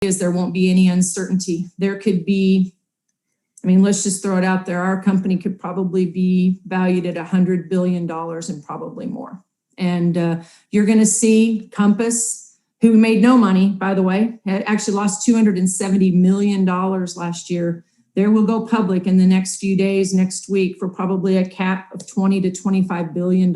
is there won't be any uncertainty. There could be, I mean, let's just throw it out there. Our company could probably be valued at $100 billion and probably more. And you're going to see Compass, who made no money, by the way, had actually lost $270 million last year. They will go public in the next few days, next week, for probably a cap of $20 to $25 billion.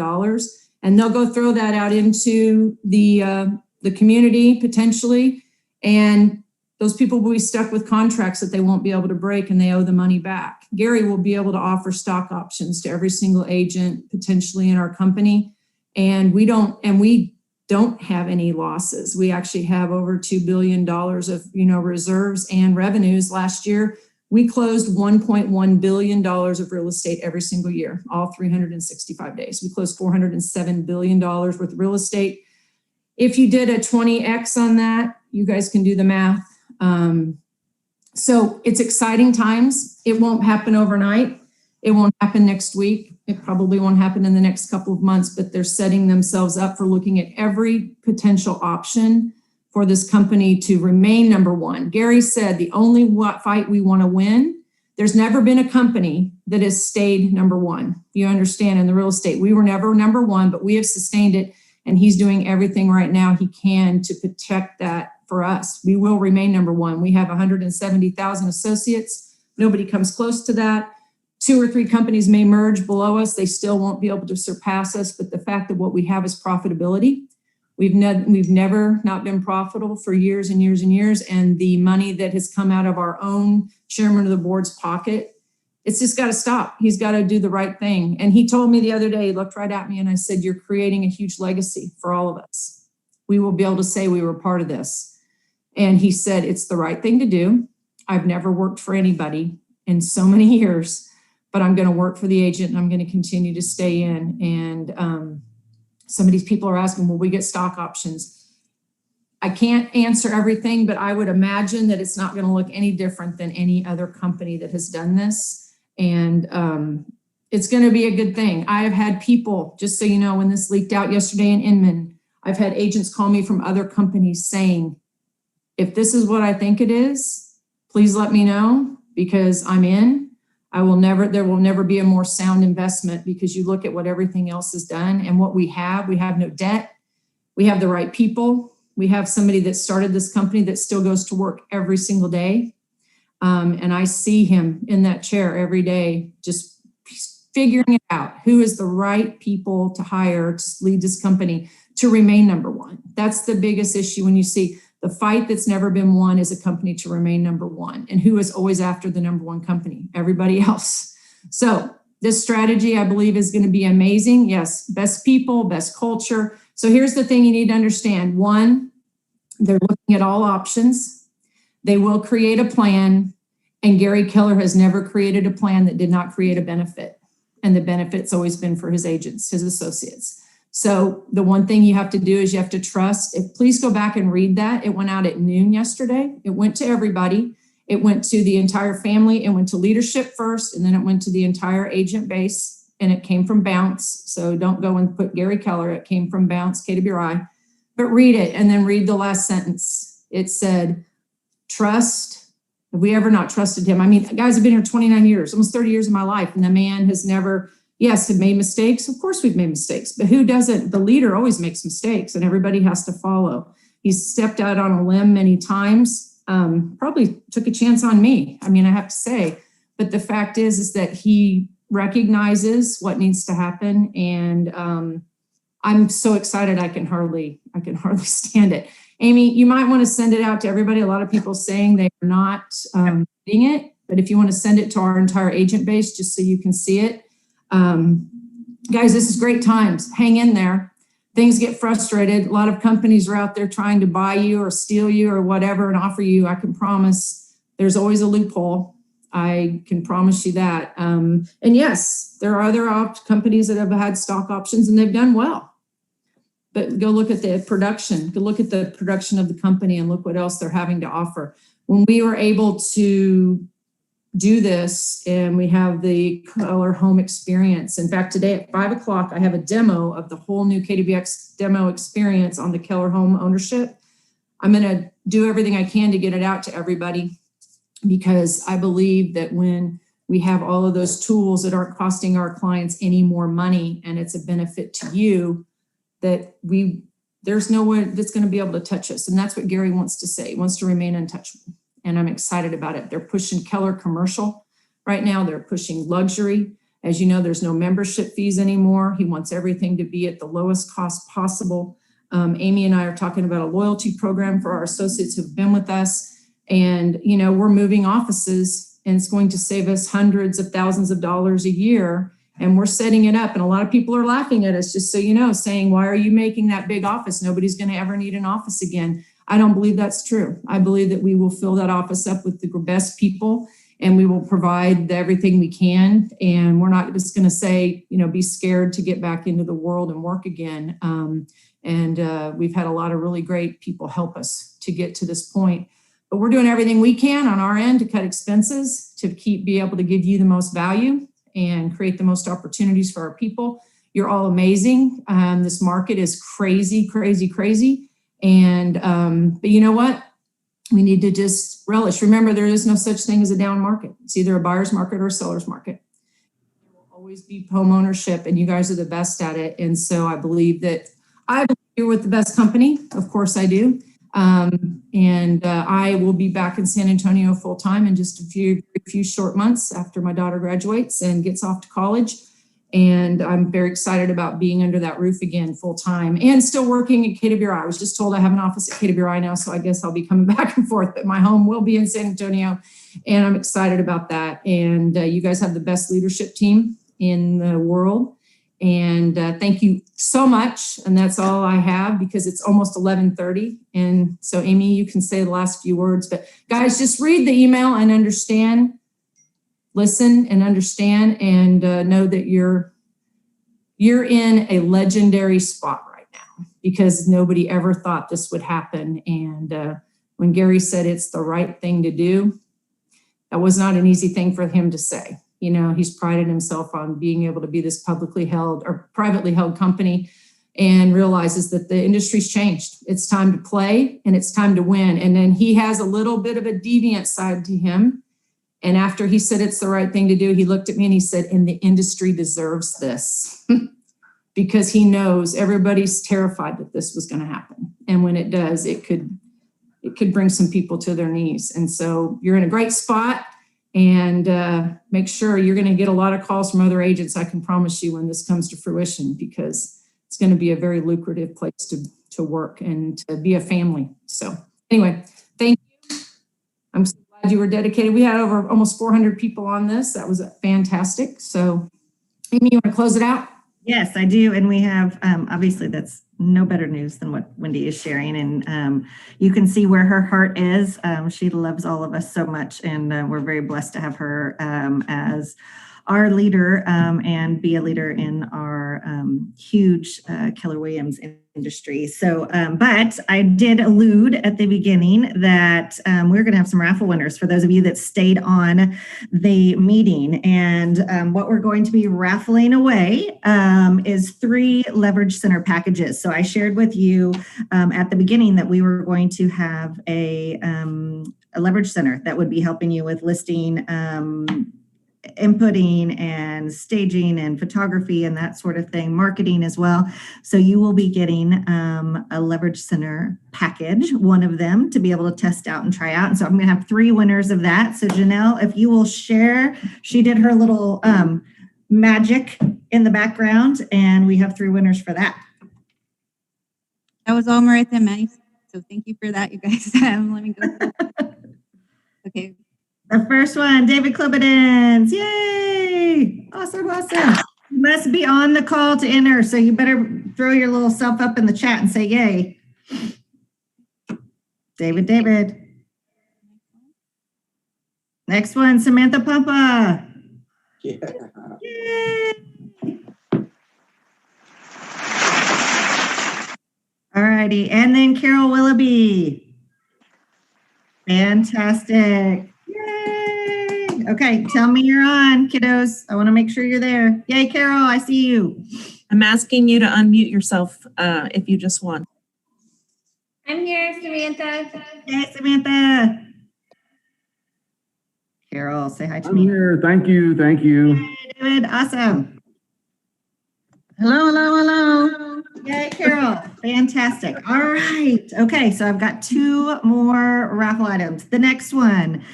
And they'll go throw that out into the community potentially. And those people will be stuck with contracts that they won't be able to break, and they owe the money back. Gary will be able to offer stock options to every single agent potentially in our company. And we don't have any losses. We actually have over $2 billion of reserves and revenues. Last year, we closed $1.1 billion of real estate every single year, all 365 days. We closed $407 billion worth of real estate. If you did a 20X on that, you guys can do the math. So it's exciting times. It won't happen overnight. It won't happen next week. It probably won't happen in the next couple of months, but they're setting themselves up for looking at every potential option for this company to remain number one. Gary said the only fight we want to win, there's never been a company that has stayed number one. You understand, in the real estate, we were never number one, but we have sustained it. And he's doing everything right now he can to protect that for us. We will remain number one. We have 170,000 associates. Nobody comes close to that. 2 or 3 companies may merge below us. They still won't be able to surpass us. But the fact that what we have is profitability. We've never not been profitable for years and years and years. And the money that has come out of our own chairman of the board's pocket, it's just got to stop. He's got to do the right thing. And he told me the other day, he looked right at me and I said, you're creating a huge legacy for all of us. We will be able to say we were part of this. And he said, it's the right thing to do. I've never worked for anybody in so many years, but I'm going to work for the agent and I'm going to continue to stay in. And some of these people are asking, will we get stock options? I can't answer everything, but I would imagine that it's not going to look any different than any other company that has done this. And it's going to be a good thing. I have had people, just so you know, when this leaked out yesterday in Inman, I've had agents call me from other companies saying, if this is what I think it is, please let me know, because I'm in. There will never be a more sound investment, because you look at what everything else is done and what we have no debt. We have the right people. We have somebody that started this company that still goes to work every single day. And I see him in that chair every day, just figuring it out. Who is the right people to hire to lead this company to remain number one? That's the biggest issue when you see the fight that's never been won is a company to remain number one. And who is always after the number one company? Everybody else. So this strategy, I believe, is going to be amazing. Yes, best people, best culture. So here's the thing you need to understand. One, they're looking at all options. They will create a plan. And Gary Keller has never created a plan that did not create a benefit. And the benefit's always been for his agents, his associates. So the one thing you have to do is you have to trust. Please go back and read that. It went out at noon yesterday. It went to everybody. It went to the entire family. It went to leadership first, and then it went to the entire agent base, and it came from Bounce. So don't go and put Gary Keller. It came from Bounce, KWCV. But read it, and then read the last sentence. It said, trust. Have we ever not trusted him? I mean, guys have been here 29 years, almost 30 years of my life, and the man has never, yes, have made mistakes. Of course we've made mistakes, but who doesn't? The leader always makes mistakes, and everybody has to follow. He's stepped out on a limb many times, probably took a chance on me. I mean, I have to say, but the fact is that he recognizes what needs to happen, and I'm so excited I can hardly stand it. Amy, you might want to send it out to everybody. A lot of people saying they are not reading it, but if you want to send it to our entire agent base, just so you can see it. Guys, this is great times. Hang in there. Things get frustrated. A lot of companies are out there trying to buy you or steal you or whatever and offer you. I can promise there's always a loophole. I can promise you that. And yes, there are other companies that have had stock options and they've done well. But go look at the production. Go look at the production of the company and look what else they're having to offer. When we were able to do this, and we have the Keller home experience. In fact, today at 5 o'clock, I have a demo of the whole new KWX demo experience on the Keller home ownership. I'm going to do everything I can to get it out to everybody, because I believe that when we have all of those tools that aren't costing our clients any more money and it's a benefit to you, that there's no one that's going to be able to touch us. And that's what Gary wants to say. He wants to remain untouchable. And I'm excited about it. They're pushing Keller commercial right now. They're pushing luxury. As you know, there's no membership fees anymore. He wants everything to be at the lowest cost possible. Amy and I are talking about a loyalty program for our associates who've been with us. And, you know, we're moving offices, and it's going to save us hundreds of thousands of dollars a year. And we're setting it up. And a lot of people are laughing at us, just so you know, saying, why are you making that big office? Nobody's going to ever need an office again. I don't believe that's true. I believe that we will fill that office up with the best people, and we will provide everything we can. And we're not just going to say, you know, be scared to get back into the world and work again. We've had a lot of really great people help us to get to this point. But we're doing everything we can on our end to cut expenses, to be able to give you the most value and create the most opportunities for our people. You're all amazing. This market is crazy, crazy, crazy. But you know what? We need to just relish. Remember, there is no such thing as a down market. It's either a buyer's market or a seller's market. There will always be home ownership, and you guys are the best at it. And so I believe you're with the best company. Of course I do. I will be back in San Antonio full time in just a few short months after my daughter graduates and gets off to college. And I'm very excited about being under that roof again full time and still working at KWCV. I was just told I have an office at KWCV now, so I guess I'll be coming back and forth, but my home will be in San Antonio, and I'm excited about that. And you guys have the best leadership team in the world. And thank you so much. And that's all I have, because it's almost 11:30. And so, Amy, you can say the last few words. But guys, just read the email and understand, listen and understand, and know that you're in a legendary spot right now, because nobody ever thought this would happen. And when Gary said it's the right thing to do, that was not an easy thing for him to say. You know, he's prided himself on being able to be this publicly held or privately held company, and realizes that the industry's changed. It's time to play, and it's time to win. And then he has a little bit of a deviant side to him. And after he said it's the right thing to do, he looked at me and he said, and the industry deserves this. Because he knows everybody's terrified that this was going to happen. And when it does, it could bring some people to their knees. And so you're in a great spot. And make sure you're going to get a lot of calls from other agents, I can promise you, when this comes to fruition, because it's going to be a very lucrative place to work and to be a family. So anyway, thank you. I'm so glad you were dedicated. We had over almost 400 people on this. That was fantastic. So Amy, you want to close it out? Yes, I do. And we have, obviously, that's no better news than what Wendy is sharing. And you can see where her heart is. She loves all of us so much. And we're very blessed to have her as our leader and be a leader in our huge Keller Williams industry. So, but I did allude at the beginning that we're going to have some raffle winners for those of you that stayed on the meeting. And what we're going to be raffling away is 3 Leverage Center packages. So I shared with you at the beginning that we were going to have a Leverage Center that would be helping you with listing, inputting and staging and photography and that sort of thing, marketing as well. So you will be getting a Leverage Center package, one of them, to be able to test out and try out. And so I'm going to have 3 winners of that. So Janelle, if you will share, she did her little magic in the background, and we have 3 winners for that. That was all Maritha May. So thank you for that, you guys. Let me go. Okay. The first one, David Klobidens. Yay! Awesome, awesome. You must be on the call to enter, so you better throw your little self up in the chat and say yay. David. Next one, Samantha Pampa. Yeah. Yay! All righty, and then Carol Willoughby. Fantastic. Yay. Okay, tell me you're on, kiddos. I want to make sure you're there. Yay, Carol, I see you. I'm asking you to unmute yourself if you just won. I'm here, Samantha. Samantha. Hey, Samantha. Carol, say hi to I'm me. here. Thank you. Thank you. Hey, David. Awesome. Hello, hello, hello. Yay, Carol. Fantastic. All right. Okay, so I've got 2 more raffle items. The next one,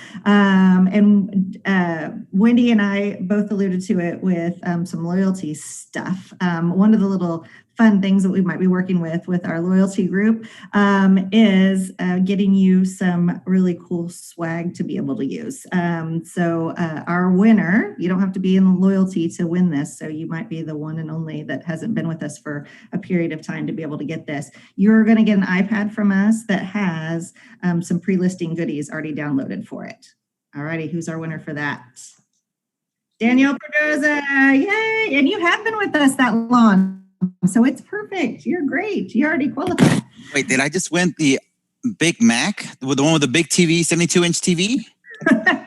Wendy and I both alluded to it with some loyalty stuff. One of the little fun things that we might be working with our loyalty group is getting you some really cool swag to be able to use. So our winner, you don't have to be in loyalty to win this, so you might be the one and only that hasn't been with us for a period of time to be able to get this. You're going to get an iPad from us that has some pre-listing goodies already downloaded for it. All righty, who's our winner for that? Danielle Pedroza, yay! And you have been with us that long. So it's perfect. You're great. You already qualified. Wait, did I just win the Big Mac? The one with the big TV, 72-inch TV?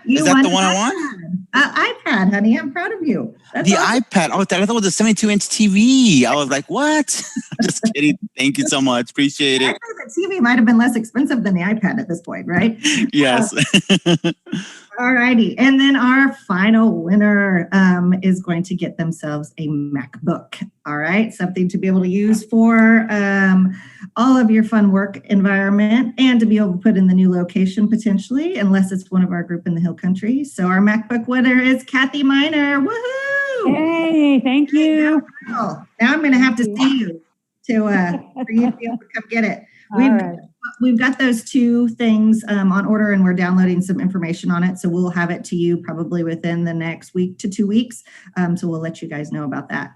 Is that the one I won? iPad, honey. I'm proud of you. That's the awesome. iPad. Oh, I thought it was a 72-inch TV. I was like, what? Just kidding. Thank you so much. Appreciate it. The TV might have been less expensive than the iPad at this point, right? Yes. All righty. And then our final winner is going to get themselves a MacBook. All right. Something to be able to use for all of your fun work environment and to be able to put in the new location potentially, unless it's one of our group in the Hill Country. So our MacBook winner is Cathy Naiser. Woohoo! Hey, thank you. Now I'm going to have to see you for you to be able to come get it. We've got those 2 things on order, and we're downloading some information on it. So we'll have it to you probably within the next week to 2 weeks. So we'll let you guys know about that.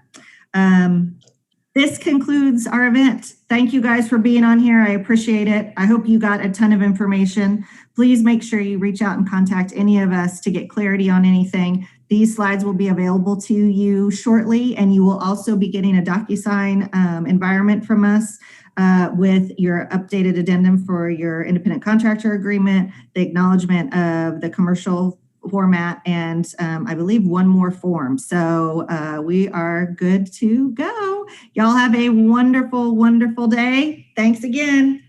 This concludes our event. Thank you guys for being on here. I appreciate it. I hope you got a ton of information. Please make sure you reach out and contact any of us to get clarity on anything. These slides will be available to you shortly, and you will also be getting a DocuSign environment from us with your updated addendum for your independent contractor agreement, the acknowledgement of the commercial format, and I believe one more form. So we are good to go. Y'all have a wonderful, wonderful day. Thanks again.